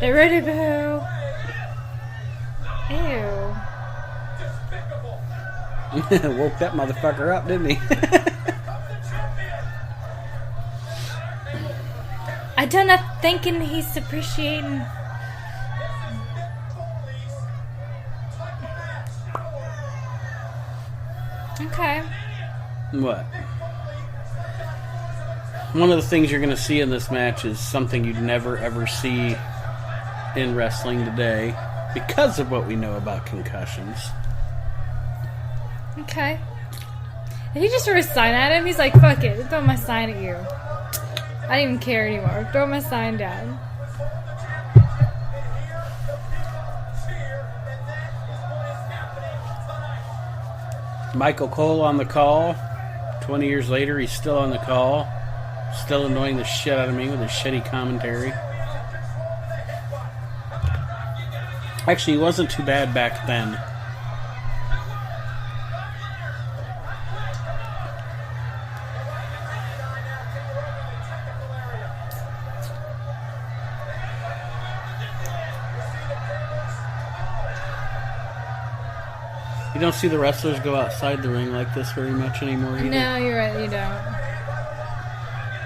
The Rudy Poo. Ew. Woke that motherfucker up, didn't he? I done up thinking he's appreciating. Okay. What? One of the things you're going to see in this match is something you'd never ever see in wrestling today because of what we know about concussions. Okay. Did he just throw a sign at him? He's like, fuck it. Throw my sign at you. I don't even care anymore. Throw my sign down. Michael Cole on the call. 20 years later, he's still on the call. Still annoying the shit out of me with his shitty commentary. Actually, he wasn't too bad back then. You don't see the wrestlers go outside the ring like this very much anymore either. No, you're right. You don't.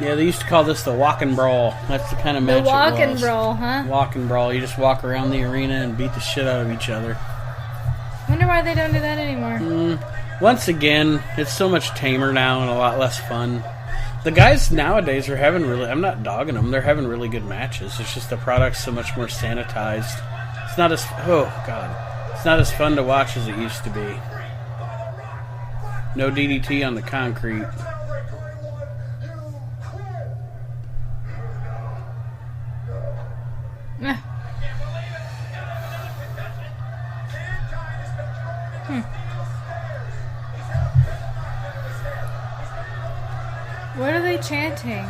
Yeah, they used to call this the walk and brawl. That's the kind of match The walk it and was. brawl, huh? Walk and brawl. You just walk around the arena and beat the shit out of each other. Wonder why they don't do that anymore. Once again, it's so much tamer now and a lot less fun. The guys nowadays are having really... I'm not dogging them. They're having really good matches. It's just the product's so much more sanitized. It's not as... Oh, God. It's not as fun to watch as it used to be. No DDT on the concrete. What are they chanting?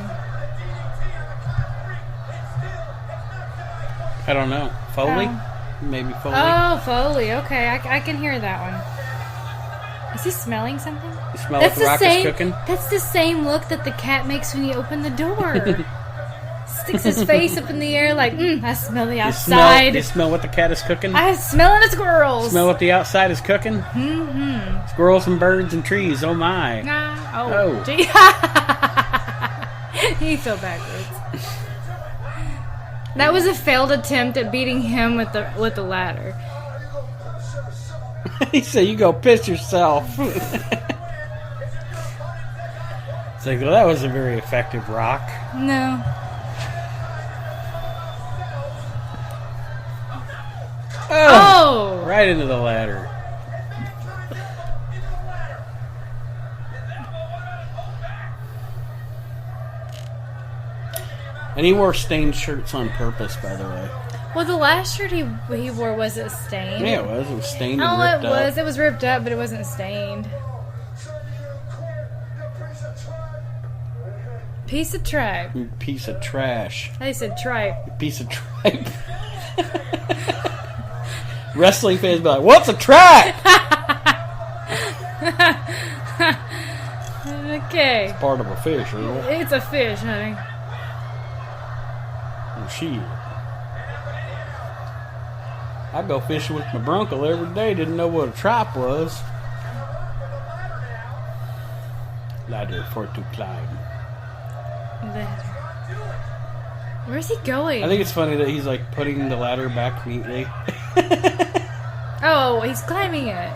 I don't know. Foley? Oh. Maybe Foley. Oh, Foley. Okay, I can hear that one. Is he smelling something? You smell what the rock is cooking? That's the same look that the cat makes when you open the door. Sticks his face up in the air like, I smell the outside. You smell what the cat is cooking? I'm smelling the squirrels. Smell what the outside is cooking? Mm-hmm. Squirrels and birds and trees. Oh, my. Oh. Gee. He fell backwards. That was a failed attempt at beating him with the ladder. He said, "You go piss yourself." It's like, well, that was a very effective rock. No. Oh! Right into the ladder. And he wore stained shirts on purpose, by the way. Well, the last shirt he wore, was it stained? Yeah, it was. It was stained and ripped up. Oh, it was. It was ripped up, but it wasn't stained. Piece of tripe. Piece of trash. I said tripe. Piece of tripe. Wrestling fans be like, "What's a tripe?" Okay. It's part of a fish, isn't it? It's a fish, honey. Shit. I go fishing with my bronco every day. Didn't know what a tripe was. Ladder for to climb. Where's he going? I think it's funny that he's like putting the ladder back neatly. Oh, he's climbing it.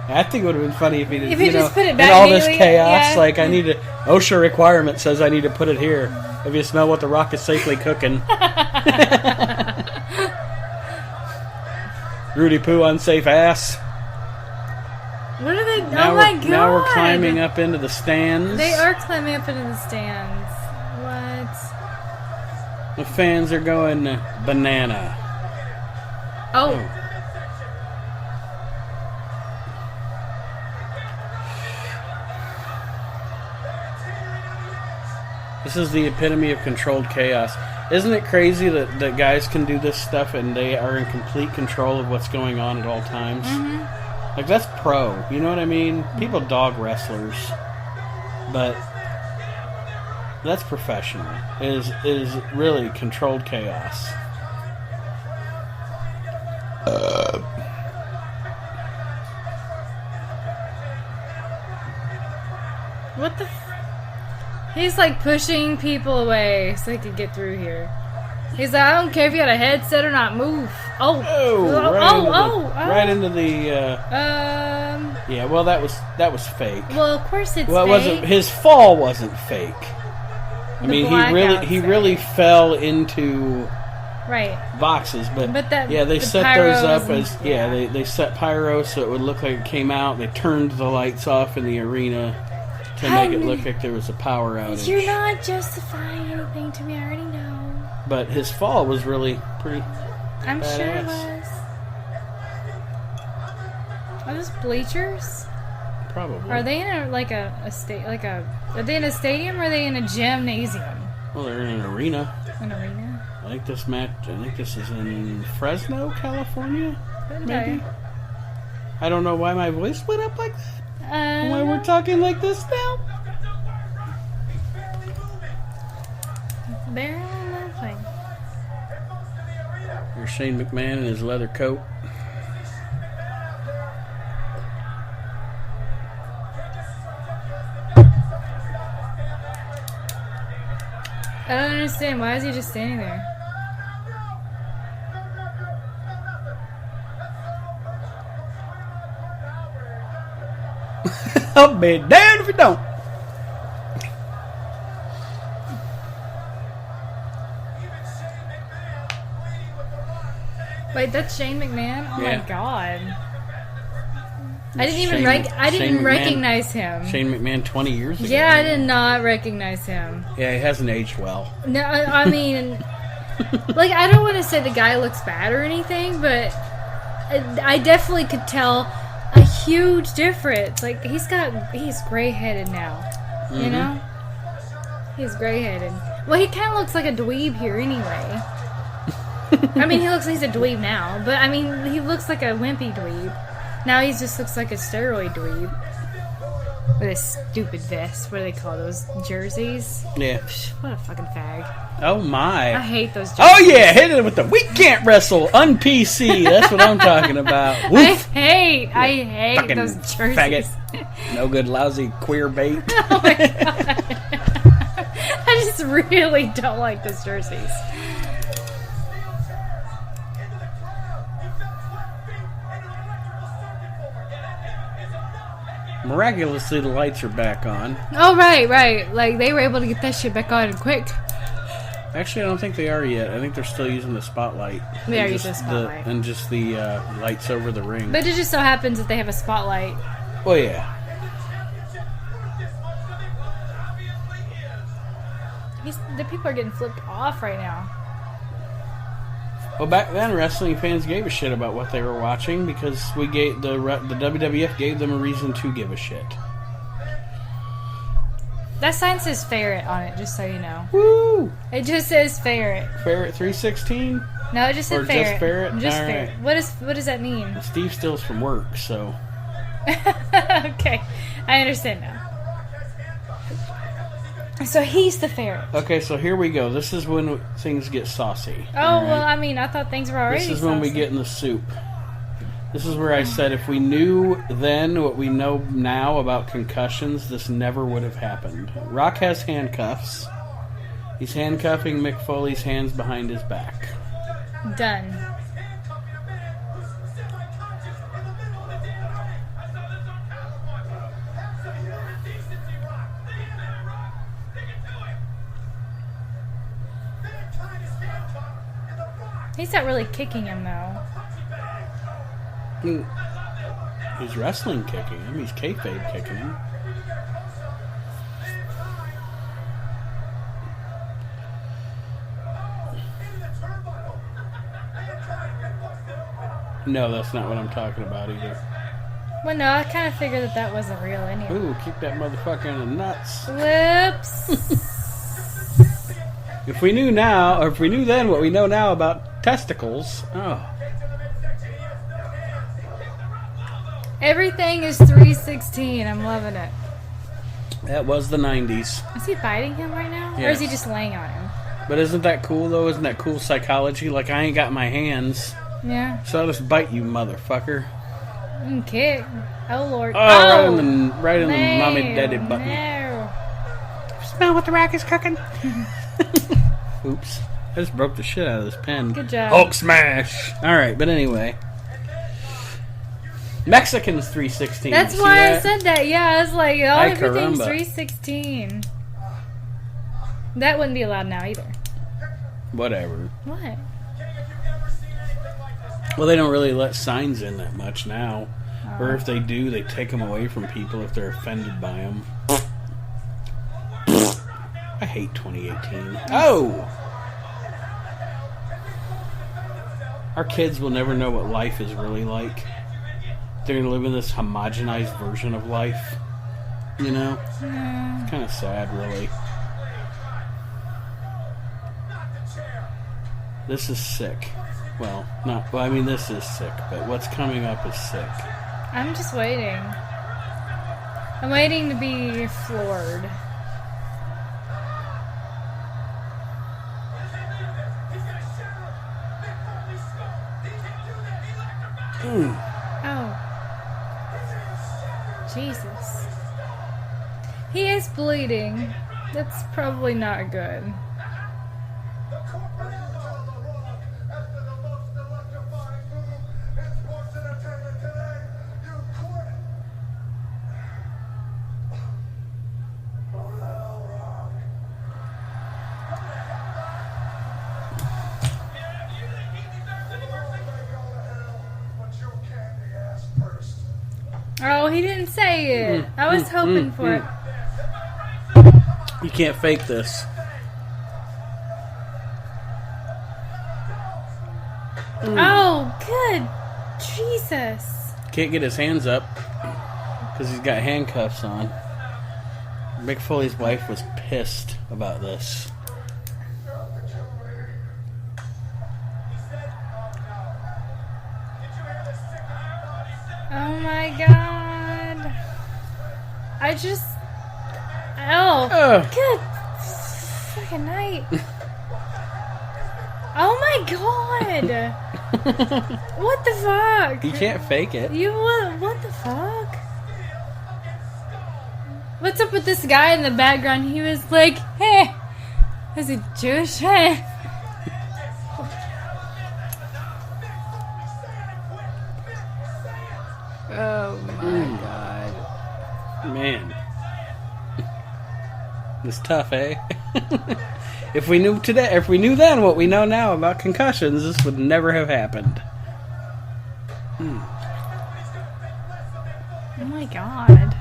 I think it would have been funny if he did. If he just put it back in all neatly, this chaos, yeah. like I need to. OSHA requirement says I need to put it here. If you smell what the rock is safely cooking. Rudy Poo, unsafe ass. What are they? Now oh my god! Now we're climbing up into the stands. They are climbing up into the stands. What? The fans are going banana. Oh. This is the epitome of controlled chaos. Isn't it crazy that guys can do this stuff and they are in complete control of what's going on at all times? Mm-hmm. Like, that's pro. You know what I mean? People dog wrestlers. But that's professional. Is really controlled chaos. What the... He's like pushing people away so he could get through here. He's like, I don't care if you had a headset or not. Move. Right into the. Yeah, well, that was fake. Well, of course it's well, it fake. wasn't. His fall wasn't fake. I mean, he really fell into. Right. Boxes, but that, yeah, they set those up as they set pyro so it would look like it came out. They turned the lights off in the arena. To make it look like there was a power outage. You're not justifying anything to me. I already know. But his fall was really pretty. I'm badass. sure it was. Are those bleachers? Probably. Are they in are they in a stadium or are they in a gymnasium? Well, they're in an arena. An arena. I think this is in Fresno, California. Maybe. I don't know why my voice went up like that. Why we're talking like this now? Barely nothing. There's Shane McMahon in his leather coat. I don't understand. Why is he just standing there? I'll be damned if you don't. Wait, that's Shane McMahon? Oh yeah. My god. I didn't recognize him. Shane McMahon 20 years ago. Yeah, I did not recognize him. Yeah, he hasn't aged well. No, I mean, Like, I don't want to say the guy looks bad or anything, but I definitely could tell a huge difference. Like, he's gray-headed now. Mm-hmm. You know? He's gray-headed. Well, he kind of looks like a dweeb here anyway. I mean, he's a dweeb now, but I mean, he looks like a wimpy dweeb. Now he just looks like a steroid dweeb. With a stupid vest. What do they call those? Jerseys? Yeah. What a fucking fag. Oh my. I hate those jerseys. Oh yeah, hit it with the we can't wrestle un-PC. That's what I'm talking about. Woof. I hate Fucking those jerseys. Faggot. No good, lousy queer bait. Oh my god. I just really don't like those jerseys. Miraculously, the lights are back on. Oh, right. Like, they were able to get that shit back on quick. Actually, I don't think they are yet. I think they're still using the spotlight. They are using the spotlight. And just the lights over the ring. But it just so happens that they have a spotlight. Well, yeah. The people are getting flipped off right now. Well, back then, wrestling fans gave a shit about what they were watching because the WWF gave them a reason to give a shit. That sign says ferret on it, just so you know. Woo! It just says ferret. Ferret 316? No, it just said or ferret. Just ferret? Just all ferret. right. What does that mean? Steve steals from work, so... Okay, I understand now. So he's the ferret. Okay, so here we go. This is when things get saucy. Oh, right? Well, I mean, I thought things were already This is saucy. when we get in the soup. This is where I said if we knew then what we know now about concussions, this never would have happened. Rock has handcuffs. He's handcuffing Mick Foley's hands behind his back. Done. He's not really kicking him, though. He's wrestling kicking him. He's kayfabe kicking him. No, that's not what I'm talking about either. Well, no, I kind of figured that wasn't real anyway. Ooh, kick that motherfucker in the nuts. Whoops. If we knew now, or if we knew then what we know now about testicles, oh. Everything is 316. I'm loving it. That was the 90s. Is he biting him right now? Yeah. Or is he just laying on him? But isn't that cool, though? Isn't that cool psychology? Like, I ain't got my hands, Yeah. so I'll just bite you, motherfucker. Kick. Oh, Lord. Oh, right in the mommy-daddy button. No. Smell what the rack is cooking? Oops. I just broke the shit out of this pen. Good job. Hulk smash! Alright, but anyway. Mexicans 316. That's You why see I that? said that. Yeah, I was like, oh, Ay, everything's caramba. 316. That wouldn't be allowed now either. Whatever. What? Well, they don't really let signs in that much now. Oh. Or if they do, they take them away from people if they're offended by them. I hate 2018. Oh! Our kids will never know what life is really like. They're going to live in this homogenized version of life. You know? Yeah. It's kind of sad, really. This is sick. Well, I mean, this is sick, but what's coming up is sick. I'm just waiting. I'm waiting to be floored. Oh. Jesus. He is bleeding. That's probably not good. Oh, he didn't say it. I was hoping for it. You can't fake this. Oh, good Jesus. Can't get his hands up because he's got handcuffs on. Mick Foley's wife was pissed about this. Oh my God. Good fucking night. Oh my God. What the fuck? You can't fake it. What the fuck? What's up with this guy in the background? He was like, hey, is he Jewish? Hey. Oh my God. Man. It's tough, eh? If we knew then what we know now about concussions, this would never have happened. Oh my God.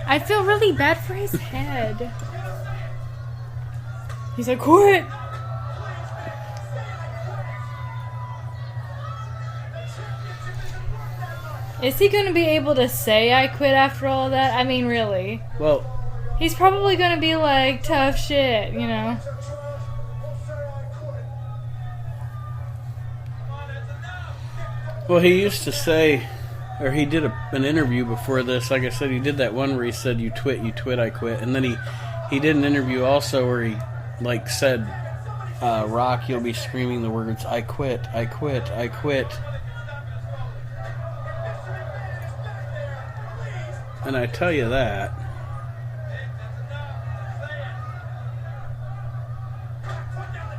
I feel really bad for his head. He's like, quit! Is he going to be able to say I quit after all that? I mean, really. Well, he's probably going to be like, tough shit, you know? Well, he used to say, or he did an interview before this. Like I said, he did that one where he said, you twit, I quit. And then he did an interview also where he, like, said, Rock, you'll be screaming the words, I quit, I quit, I quit. And I tell you that.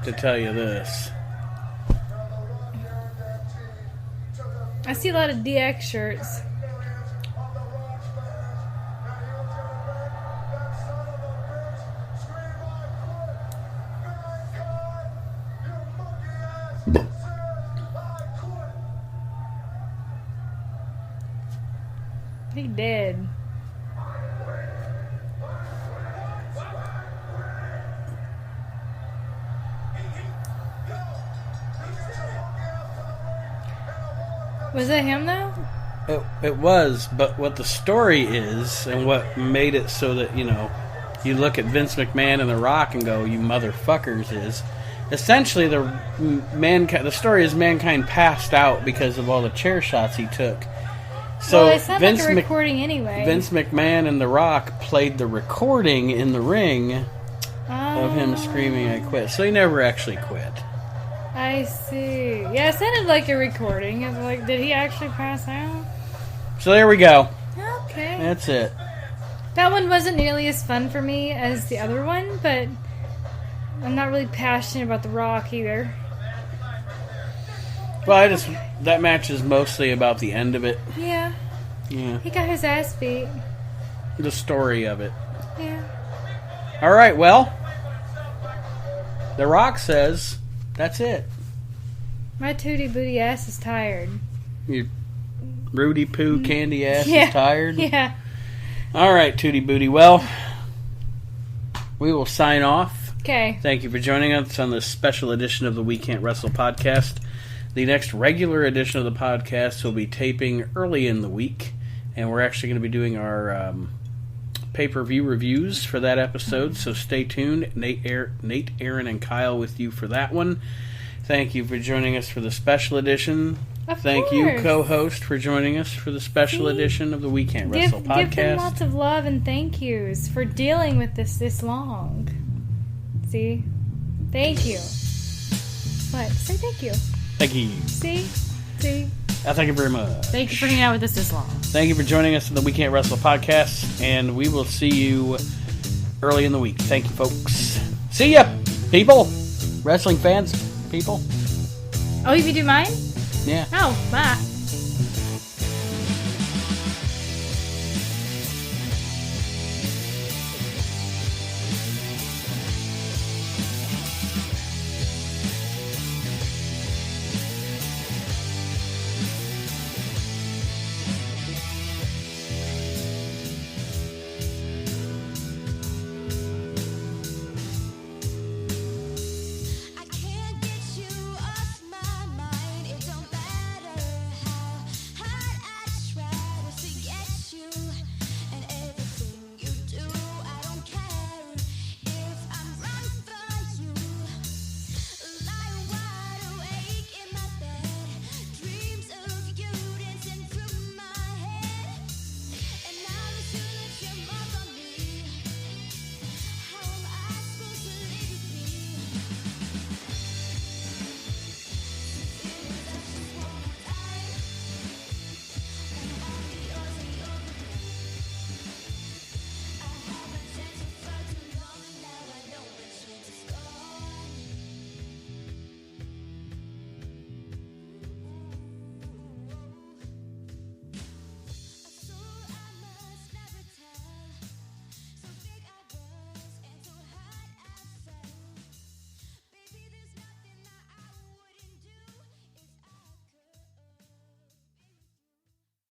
To tell you this. I see a lot of DX shirts. He did. Was that him, though? It was, but what the story is, and what made it so that, you know, you look at Vince McMahon and The Rock and go, you motherfuckers, is essentially the story is Mankind passed out because of all the chair shots he took. So well, it sounded like a recording anyway. Vince McMahon and The Rock played the recording in the ring of him screaming, I quit. So he never actually quit. I see. Yeah, it sounded like a recording. I was like, did he actually pass out? So there we go. Okay. That's it. That one wasn't nearly as fun for me as the other one, but I'm not really passionate about The Rock either. Well, that match is mostly about the end of it. Yeah. Yeah. He got his ass beat. The story of it. Yeah. All right, well, The Rock says... That's it. My tootie booty ass is tired. Your Rudy Poo candy ass is tired? Yeah. All right, Tootie Booty. Well, we will sign off. Okay. Thank you for joining us on this special edition of the We Can't Wrestle podcast. The next regular edition of the podcast will be taping early in the week, and we're actually going to be doing our pay-per-view reviews for that episode, so stay tuned. Nate, Aaron, and Kyle with you for that one. Thank you for joining us for the special edition. Thank you, co-host, for joining us for the special edition of the We Can't Wrestle podcast. Give them lots of love and thank yous for dealing with this long. See? Thank you. What? Say thank you. Thank you. See? Thank you very much. Thank you for hanging out with us this long. Thank you for joining us in the We Can't Wrestle podcast, and we will see you early in the week. Thank you, folks. See ya, people. Wrestling fans, people. Oh, you do mine? Yeah. Oh, bye.